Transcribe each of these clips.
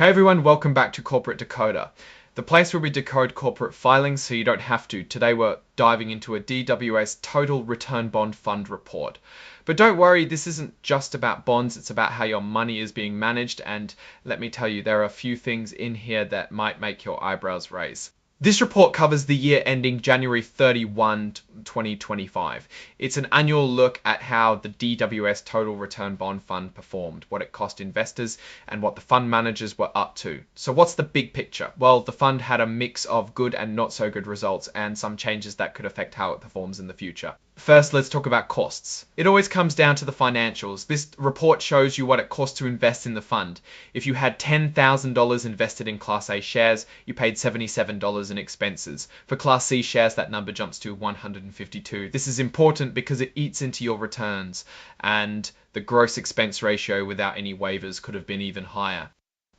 Hey everyone, welcome back to Corporate Decoder, the place where we decode corporate filings so you don't have to. Today we're diving into a DWS Total Return Bond Fund report. But don't worry, this isn't just about bonds, it's about how your money is being managed, and let me tell you, there are a few things in here that might make your eyebrows raise. This report covers the year ending January 31, 2025. It's an annual look at how the DWS Total Return Bond Fund performed, what it cost investors, and what the fund managers were up to. So what's the big picture? Well, the fund had a mix of good and not so good results and some changes that could affect how it performs in the future. First, let's talk about costs. It always comes down to the financials. This report shows you what it costs to invest in the fund. If you had $10,000 invested in Class A shares, you paid $77 in expenses. For Class C shares, that number jumps to $152. This is important because it eats into your returns, and the gross expense ratio without any waivers could have been even higher.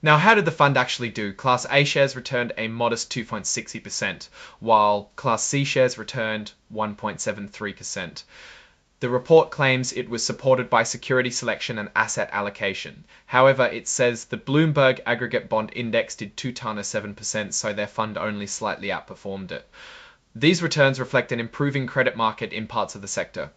Now, how did the fund actually do? Class A shares returned a modest 2.60%, while Class C shares returned 1.73%. The report claims it was supported by security selection and asset allocation. However, it says the Bloomberg Aggregate Bond Index did 7%, so their fund only slightly outperformed it. These returns reflect an improving credit market in parts of the sector.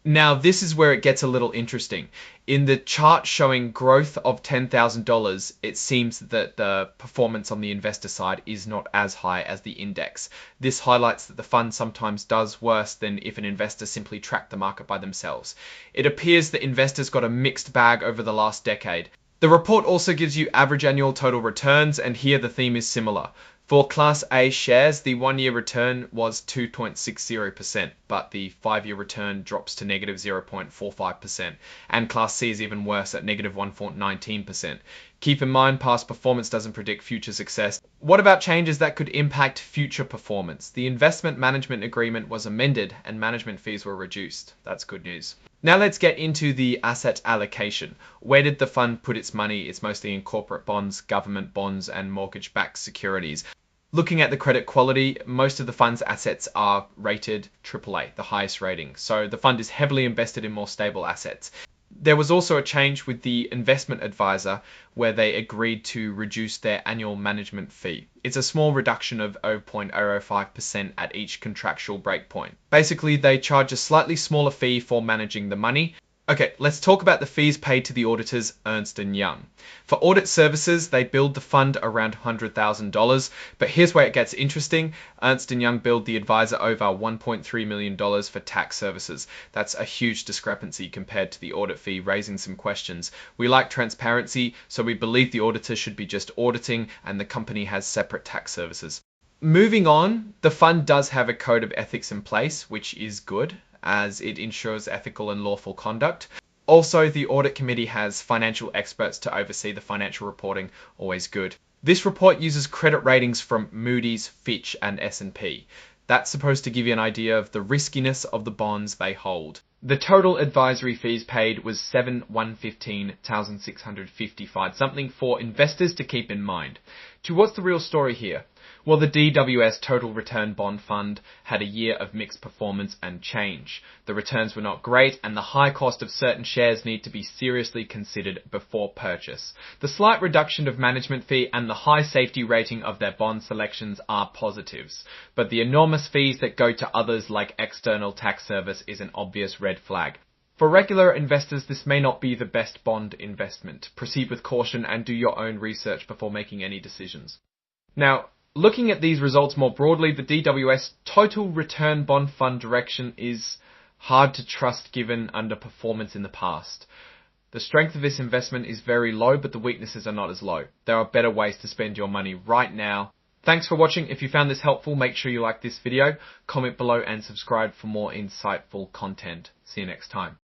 Now, this is where it gets a little interesting. In the chart showing growth of $10,000, it seems that the performance on the investor side is not as high as the index. This highlights that the fund sometimes does worse than if an investor simply tracked the market by themselves. It appears that investors got a mixed bag over the last decade. The report also gives you average annual total returns, and here the theme is similar. For Class A shares, the one-year return was 2.60%, but the five-year return drops to negative 0.45%, and Class C is even worse at negative 1.19%. Keep in mind, past performance doesn't predict future success. What about changes that could impact future performance? The investment management agreement was amended and management fees were reduced. That's good news. Now let's get into the asset allocation. Where did the fund put its money? It's mostly in corporate bonds, government bonds, and mortgage-backed securities. Looking at the credit quality, most of the fund's assets are rated AAA, the highest rating. So the fund is heavily invested in more stable assets. There was also a change with the investment advisor where they agreed to reduce their annual management fee. It's a small reduction of 0.005% at each contractual breakpoint. Basically, they charge a slightly smaller fee for managing the money. Okay, let's talk about the fees paid to the auditors, Ernst & Young. For audit services, they billed the fund around $100,000, but here's where it gets interesting. Ernst & Young billed the advisor over $1.3 million for tax services. That's a huge discrepancy compared to the audit fee, raising some questions. We like transparency, so we believe the auditor should be just auditing and the company has separate tax services. Moving on, the fund does have a code of ethics in place, which is good, as it ensures ethical and lawful conduct. Also, the audit committee has financial experts to oversee the financial reporting, always good. This report uses credit ratings from Moody's, Fitch, and S&P. That's supposed to give you an idea of the riskiness of the bonds they hold. The total advisory fees paid was $7,115,655, something for investors to keep in mind. To what's the real story here? Well, the DWS Total Return Bond Fund had a year of mixed performance and change. The returns were not great, and the high cost of certain shares need to be seriously considered before purchase. The slight reduction of management fee and the high safety rating of their bond selections are positives, but the enormous fees that go to others like external tax service is an obvious red flag. For regular investors, this may not be the best bond investment. Proceed with caution and do your own research before making any decisions. Now, looking at these results more broadly, the DWS Total Return Bond Fund direction is hard to trust given underperformance in the past. The strength of this investment is very low, but the weaknesses are not as low. There are better ways to spend your money right now. Thanks for watching. If you found this helpful, make sure you like this video, comment below and subscribe for more insightful content. See you next time.